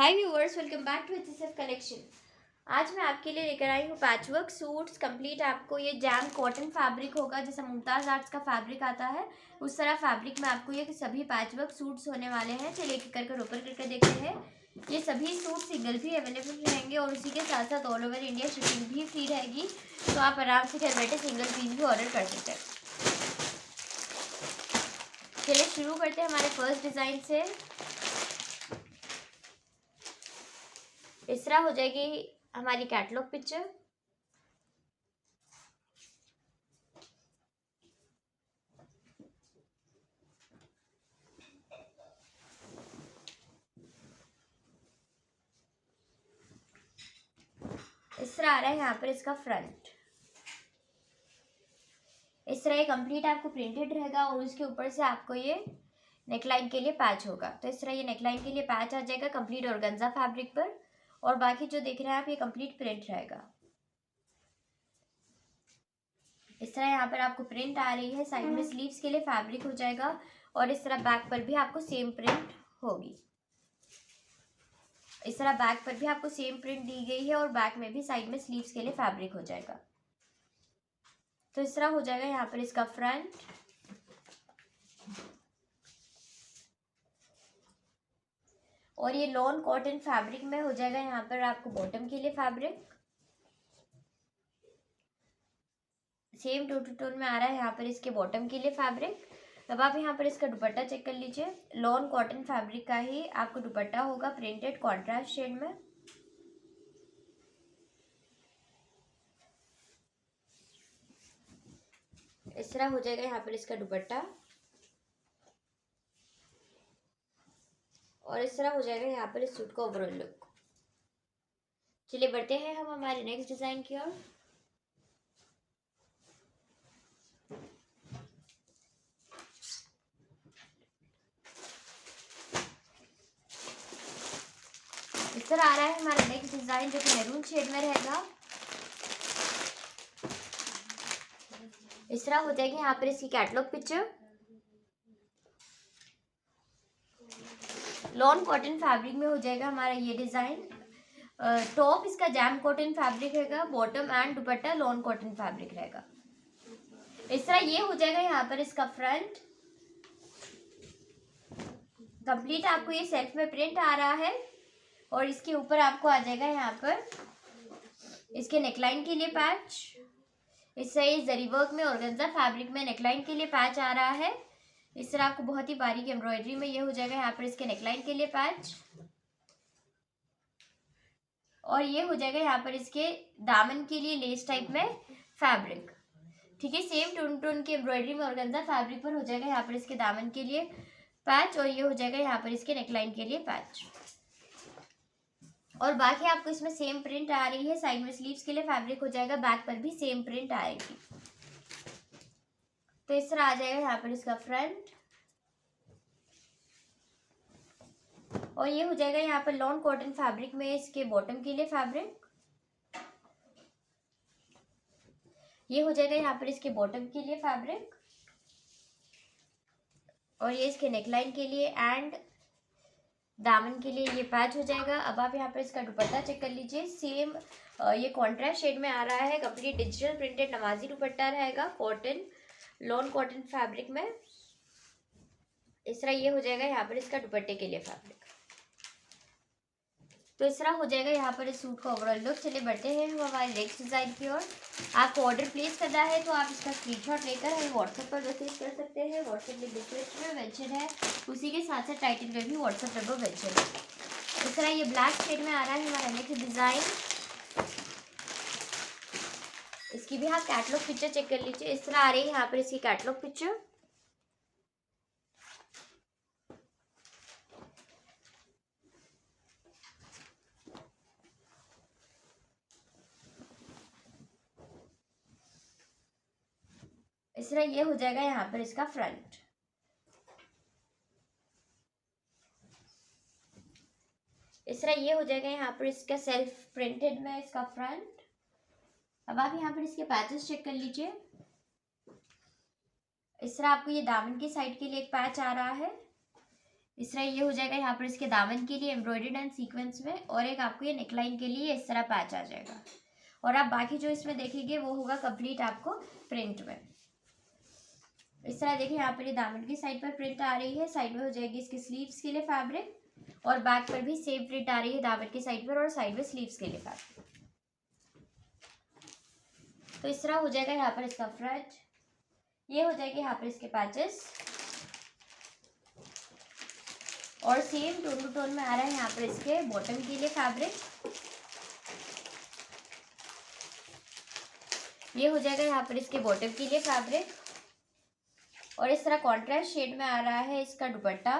Hi viewers, welcome back to HSF collection. आज मैं आपके लिए लेकर आई हूँ पैचवर्क सूट्स कंप्लीट। आपको ये जैम कॉटन फैब्रिक होगा, जैसा मुमताज़ आर्ट्स का फैब्रिक आता है उस तरह फैब्रिक में आपको ये सभी पैचवर्क सूट्स होने वाले हैं। चलिए एक कर ओपन करके देखते हैं। ये सभी सूट सिंगल भी अवेलेबल रहेंगे और उसी के साथ साथ ऑल ओवर इंडिया शिपिंग भी फ्री रहेगी, तो आप आराम से घर बैठे सिंगल पीस भी ऑर्डर कर सकते हैं। चलिए शुरू करते हैं हमारे फर्स्ट डिज़ाइन से। इस तरह हो जाएगी हमारी कैटलॉग पिक्चर। इस तरह आ रहा है यहाँ पर इसका फ्रंट। इस तरह ये कंप्लीट आपको प्रिंटेड रहेगा और उसके ऊपर से आपको ये नेकलाइन के लिए पैच होगा। तो इस तरह ये नेकलाइन के लिए पैच आ जाएगा कंप्लीट ऑर्गेन्जा फैब्रिक पर, और बाकी जो देख रहे हैं आप ये कंप्लीट प्रिंट रहेगा। इस तरह यहाँ पर आपको प्रिंट आ रही है। साइड में स्लीव्स के लिए फैब्रिक हो जाएगा और इस तरह बैक पर भी आपको सेम प्रिंट होगी। इस तरह बैक पर भी आपको सेम प्रिंट दी गई है और बैक में भी साइड में स्लीव्स के लिए फैब्रिक हो जाएगा। तो इस तरह हो जाएगा यहाँ पर इसका फ्रंट। और ये लॉन कॉटन फैब्रिक में हो जाएगा यहाँ पर आपको बॉटम के लिए फैब्रिक। सेम टू टोन में आ रहा है यहाँ पर इसके बॉटम के लिए फैब्रिक। अब आप यहाँ पर इसका दुपट्टा चेक कर लीजिए। लॉन कॉटन फैब्रिक का ही आपको दुपट्टा होगा प्रिंटेड कॉन्ट्रास्ट शेड में। इस तरह हो जाएगा यहाँ पर इसका दुपट्टा और इस तरह हो जाएगा यहाँ पर इस सूट का ओवरऑल लुक। चलिए बढ़ते हैं हम हमारे नेक्स्ट डिजाइन की ओर। इस तरह आ रहा है हमारा नेक्स्ट डिजाइन, जो कि मैरून शेड में रहेगा। इस तरह हो जाएगी यहाँ पर इसकी catalogue picture. Lawn cotton fabric में हो जाएगा हमारा ये डिजाइन। टॉप इसका जैम कॉटन फैब्रिक रहेगा, bottom and dupatta lawn cotton fabric रहेगा। इस तरह ये हो जाएगा यहाँ पर इसका फ्रंट। कंप्लीट आपको ये सेल्फ में प्रिंट आ रहा है और इसके ऊपर आपको आ जाएगा यहाँ पर इसके नेकलाइन के लिए पैच। इससे ये जरी वर्क में ऑर्गेन्जा फैब्रिक में नेकलाइन के लिए पैच आ रहा है। इस तरह आपको बहुत ही बारीक एम्ब्रॉयडरी में ये हो जाएगा यहाँ पर इसके नेकलाइन के लिए पैच, और ये हो जाएगा यहाँ पर इसके दामन के लिए लेस टाइप में फैब्रिक। ठीक है, सेम टोन टोन की एम्ब्रॉयडरी में ऑर्गेन्जा फैब्रिक पर हो जाएगा यहाँ पर इसके दामन के लिए पैच, और ये हो जाएगा यहाँ पर इसके नेकलाइन के लिए पैच। और बाकी आपको इसमें सेम प्रिंट आ रही है। साइड में स्लीव्स के लिए फैब्रिक हो जाएगा, बैक पर भी सेम प्रिंट आएगी। तो इस तरह आ जाएगा यहाँ पर इसका फ्रंट और ये हो जाएगा यहाँ पर लॉन कॉटन फैब्रिक में इसके बॉटम के लिए फैब्रिक। ये हो जाएगा यहाँ पर इसके बॉटम के लिए फैब्रिक और ये इसके नेकलाइन के लिए एंड दामन के लिए ये पैच हो जाएगा। अब आप यहाँ पर इसका दुपट्टा चेक कर लीजिए। सेम ये कॉन्ट्रास्ट शेड में आ रहा है। कंप्लीट डिजिटल प्रिंटेड नमाजी दुपट्टा रहेगा कॉटन लॉन कॉटन फैब्रिक में। इस तरह ये हो जाएगा यहाँ पर इसका दुपट्टे के लिए फैब्रिक। तो इस तरह हो जाएगा यहाँ पर इस सूट का ओवरऑल लुक। चलिए बढ़ते हैं हम हमारे नेक्स्ट डिजाइन की ओर। आपको ऑर्डर प्लेस करना है तो आप इसका स्क्रीनशॉट लेकर हमें व्हाट्सएप पर मैसेज कर सकते हैं। व्हाट्सएप लिंक डिस्क्रिप्शन में मेंशन है, उसी के साथ साथ टाइटल में भी व्हाट्सएप नंबर मेंशन है। इस तरह ये ब्लैक शेड में आ रहा है हमारा नेक्स्ट डिजाइन। इसकी भी आप कैटलॉग पिक्चर चेक कर लीजिए। इस तरह आ रही है यहाँ पर इसकी कैटलॉग पिक्चर। इस तरह ये हो जाएगा यहाँ पर इसका फ्रंट। इस तरह ये हो जाएगा यहाँ पर इसका सेल्फ प्रिंटेड में इसका फ्रंट। अब आप यहाँ पर इसके पैचेस चेक कर लीजिए। इस तरह आपको ये दामन की साइड के लिए एक पैच आ रहा है। इस तरह ये हो जाएगा यहाँ पर इसके दामन के लिए एम्ब्रॉयडर्ड एंड सीक्वेंस में, और एक आपको ये नेकलाइन के लिए इस तरह पैच आ जाएगा। और आप बाकी जो इसमें देखेंगे वो होगा कंप्लीट आपको प्रिंट में। इस तरह देखिए यहाँ पर ये दामन की साइड पर प्रिंट आ रही है, साइड में हो जाएगी इसकी स्लीव्स के लिए फैब्रिक, और बैक पर भी सेम प्रिंट आ रही है दामन की साइड पर और साइड में स्लीव्स के लिए फैब्रिक। तो इस तरह हो जाएगा यहाँ पर इसका फ्रंट। ये हो जाएगी यहाँ पर इसके पैचेस, और सेम टोन टू टोन में आ रहा है यहाँ पर इसके बॉटम के लिए फैब्रिक। ये हो जाएगा यहाँ पर इसके बॉटम के लिए फैब्रिक, और इस तरह कॉन्ट्रास्ट शेड में आ रहा है इसका दुपट्टा।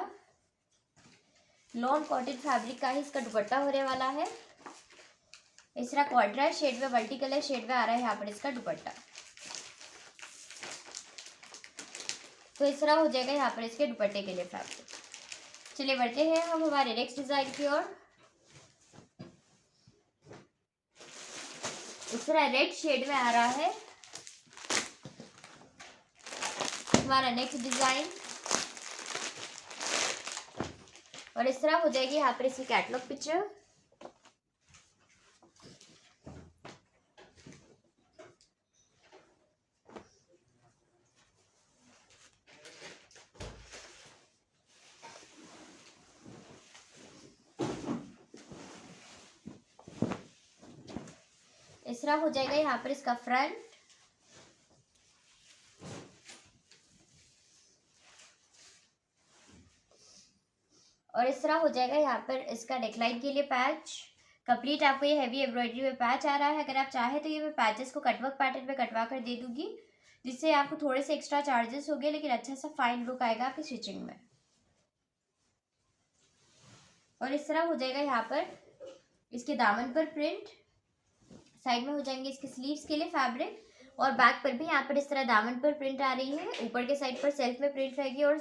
लॉन कॉटन फैब्रिक का ही इसका दुपट्टा होने वाला है। इस तरह कॉन्ट्रास्ट शेड में, मल्टी कलर शेड में आ रहा है यहाँ पर इसका दुपट्टा। तो इस तरह हो जाएगा यहाँ पर इसके दुपट्टे के लिए फैब्रिक। चलिए बढ़ते हैं हम हमारे नेक्स्ट डिजाइन की ओर। इस तरह रेड शेड में आ रहा है हमारा नेक्स्ट डिजाइन, और इस तरह हो जाएगी यहाँ पर इसकी कैटलॉग पिक्चर। इस तरह हो जाएगा यहाँ पर इसका फ्रंट, और इस तरह हो जाएगा यहाँ पर इसका नेकलाइन के लिए पैच। कंप्लीट आपको ये हैवी एम्ब्रॉयडरी में पैच आ रहा है। अगर आप चाहें तो ये मैं पैचेस को कटवर्क पैटर्न में कटवा कर दे दूंगी, जिससे आपको थोड़े से एक्स्ट्रा चार्जेस होंगे, लेकिन अच्छा सा फाइन लुक आएगा आपकी स्टिचिंग में। और इस तरह हो जाएगा यहाँ पर इसके दामन पर प्रिंट, साइड में हो जाएंगे इसके स्लीव्स के लिए फैब्रिक, और बैक पर भी यहाँ पर इस तरह दामन पर प्रिंट आ रही है। ऊपर के साइड पर सेल्फ में प्रिंट रहेगी, और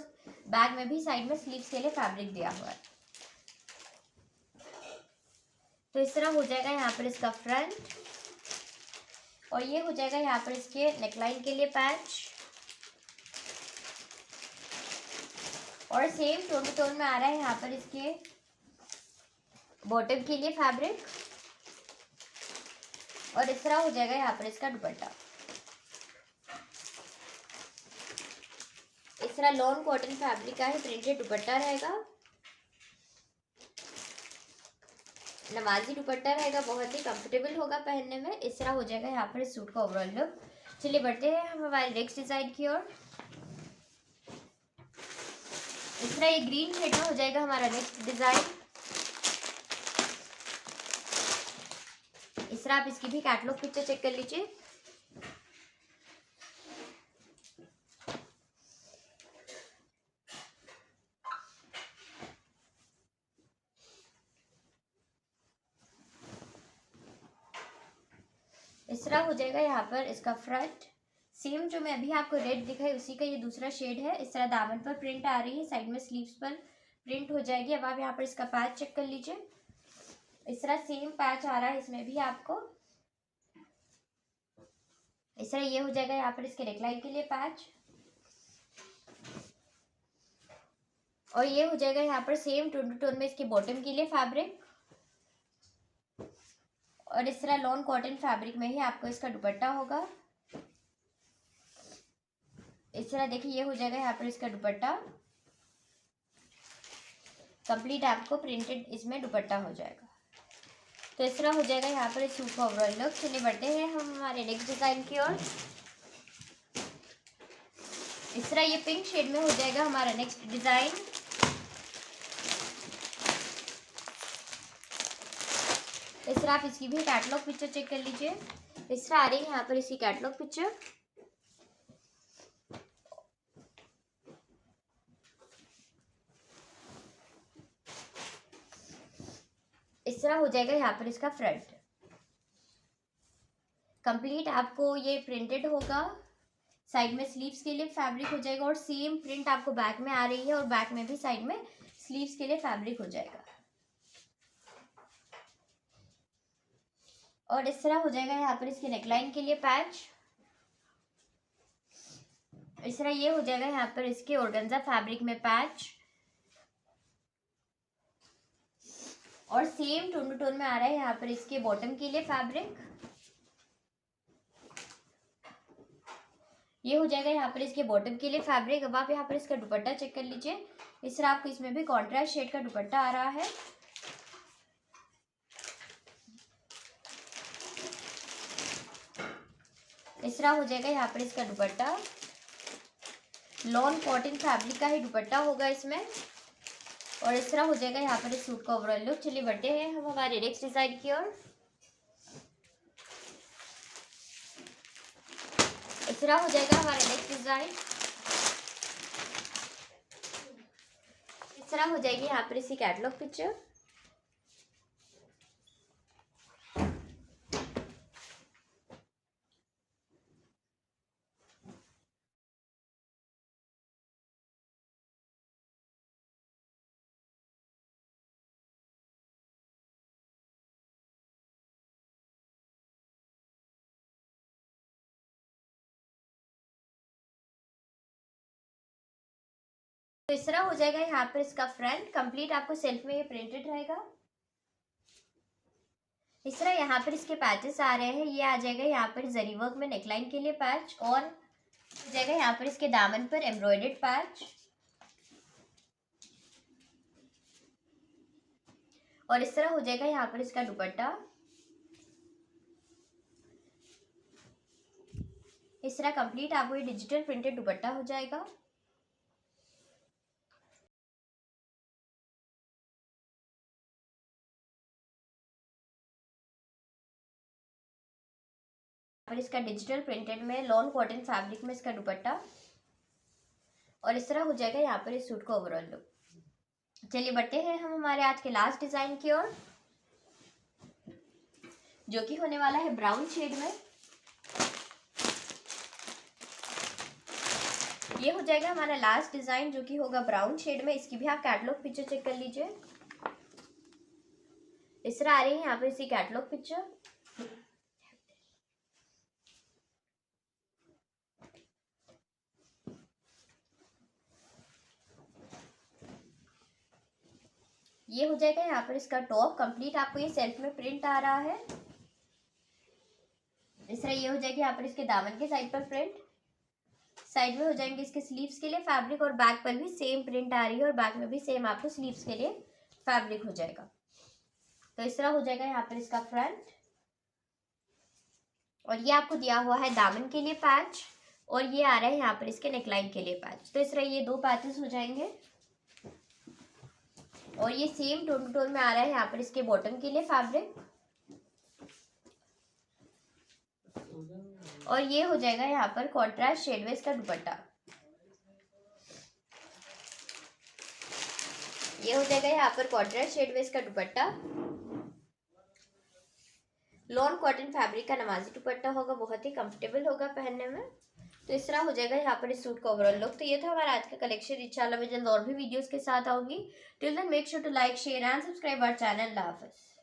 बैक में भी साइड में स्लीव्स के लिए फैब्रिक दिया हुआ है। तो इस तरह हो जाएगा यहाँ पर इसका फ्रंट, और ये हो जाएगा यहाँ पर इसके नेकलाइन के लिए पैच, और सेम टोन टू टोन में आ रहा है यहाँ पर इसके बॉटम के लिए फैब्रिक, और इस तरह हो जाएगा यहाँ पर इसका दुपट्टा। इस तरह लॉन कॉटन फैब्रिक का ही प्रिंटेड दुपट्टा रहेगा, नमाजी दुपट्टा रहेगा, बहुत ही कंफर्टेबल होगा पहनने में। इस तरह हो जाएगा यहाँ पर इस सूट का ओवरऑल लुक। चलिए बढ़ते हैं हम हमारे नेक्स्ट डिजाइन की ओर। इस तरह ये ग्रीन शेड में हो जाएगा हमारा नेक्स्ट डिजाइन। इस तरह आप इसकी भी कैटलॉग पिक्चर चेक कर लीजिए। इस तरह हो जाएगा यहाँ पर इसका फ्रंट। सेम जो मैं अभी आपको रेड दिखाई उसी का ये दूसरा शेड है। इस तरह दामन पर प्रिंट आ रही है, साइड में स्लीव्स पर प्रिंट हो जाएगी। अब आप यहाँ पर इसका पैच चेक कर लीजिए। इस तरह सेम पैच आ रहा है इसमें भी आपको। इस तरह ये हो जाएगा यहाँ पर इसके नेकलाइन के लिए पैच, और ये हो जाएगा यहाँ पर सेम टोन टू टोन में इसके बॉटम के लिए फैब्रिक, और इस तरह लॉन कॉटन फैब्रिक में ही आपको इसका दुपट्टा होगा। इस तरह देखिए ये हो जाएगा यहाँ पर इसका दुपट्टा। कंप्लीट आपको प्रिंटेड इसमें दुपट्टा हो जाएगा। तो इस तरह हो जाएगा यहाँ पर इस सूट का ओवरऑल लुक। चलिए बढ़ते हैं हम हमारे नेक्स्ट डिजाइन की ओर। इस तरह ये पिंक शेड में हो जाएगा हमारा नेक्स्ट डिजाइन। इस तरह आप इसकी भी कैटलॉग पिक्चर चेक कर लीजिए। इस तरह आ रही है यहाँ पर इसकी कैटलॉग पिक्चर। इस तरह हो जाएगा यहाँ पर इसका फ्रंट। कंप्लीट आपको ये प्रिंटेड होगा, साइड में स्लीव्स के लिए फैब्रिक हो जाएगा, और सेम प्रिंट आपको बैक में आ रही है, और बैक में भी साइड में स्लीव्स के लिए फैब्रिक हो जाएगा। और इस तरह हो जाएगा यहाँ पर इसके नेकलाइन के लिए पैच। इस तरह ये हो जाएगा यहाँ पर इसके ऑर्गेन्जा फैब्रिक में पैच, और सेम टोन टू टोन में आ रहा है यहाँ पर इसके बॉटम के लिए फैब्रिक। ये हो जाएगा यहाँ पर इसके बॉटम के लिए फैब्रिक। अब आप यहाँ पर इसका दुपट्टा चेक कर लीजिए। इस तरह आपको इसमें भी कॉन्ट्रास्ट शेड का दुपट्टा आ रहा है। इस तरह हो जाएगा यहाँ पर इसका दुपट्टा। लॉन कॉटन फैब्रिक का ही दुपट्टा होगा इसमें। और इस तरह हो जाएगा यहाँ पर इस सूट का ओवरऑल लुक। चलिए बढ़ते हैं हम हमारे नेक्स्ट डिजाइन की ओर। इस तरह हो जाएगा हमारा नेक्स्ट डिजाइन। इस तरह हो जाएगी यहाँ पर इसकी कैटलॉग पिक्चर। तो इस तरह हो जाएगा यहाँ पर इसका फ्रंट कंप्लीट। आपको सेल्फ में ये प्रिंटेड रहेगा। इस तरह यहाँ पर इसके पैचेस आ रहे हैं। ये आ जाएगा यहाँ पर जरी वर्क में नेकलाइन के लिए पैच, और हो जाएगा यहाँ पर इसके दामन पर एम्ब्रॉयडर्ड पैच, और इस तरह हो जाएगा यहाँ पर इसका दुपट्टा। इस तरह कंप्लीट आपको ये डिजिटल प्रिंटेड दुपट्टा हो जाएगा। और इसका डिजिटल प्रिंटेड में लॉन कॉटन फैब्रिक में इसका दुपट्टा, और इस तरह हो जाएगा यहाँ पर इस सूट का ओवरऑल लुक। चलिए बढ़ते हैं हम हमारे आज के लास्ट डिजाइन की ओर, जो कि होने वाला है ब्राउन शेड में। ये हो जाएगा हमारा लास्ट डिजाइन, जो कि होगा ब्राउन शेड में। इसकी भी आप कैटलॉग पिक्चर चेक कर लीजिए। इस तरह आ रही है यहाँ पर इसकी कैटलॉग पिक्चर। ये हो जाएगा यहाँ पर इसका टॉप कंप्लीट। आपको ये सेल्फ में प्रिंट आ रहा है। इस तरह ये हो जाएगी यहाँ पर इसके दामन के साइड पर प्रिंट। साइड में हो जाएंगे इसके स्लीव्स के लिए फैब्रिक, और बैक पर भी सेम प्रिंट आ रही है, और बैक में भी सेम आपको स्लीव्स के लिए फैब्रिक हो जाएगा। तो इस तरह हो जाएगा यहाँ पर इसका फ्रंट, और ये आपको दिया हुआ है दामन के लिए पैच, और ये आ रहा है यहाँ पर इसके नेकलाइन के लिए पैच। तो इस तरह ये दो पैचेस हो जाएंगे, और ये सेम टोन टू टोन में आ रहा है यहाँ पर इसके बॉटम के लिए फैब्रिक, और ये हो जाएगा यहाँ पर कॉन्ट्रास्ट शेड में इसका दुपट्टा। ये हो जाएगा यहाँ पर कॉन्ट्रास्ट शेड में इसका दुपट्टा। लॉन कॉटन फैब्रिक का नमाजी दुपट्टा होगा, बहुत ही कंफर्टेबल होगा पहनने में। तो इस तरह हो जाएगा यहाँ पर इस सूट का ओवरऑल लुक। तो ये था हमारा आज का कलेक्शन। इंशाल्लाह मैं जल्द और भी वीडियोस के साथ आऊंगी। Till then make sure to like, share and subscribe our channel. अल्लाह हाफिज़।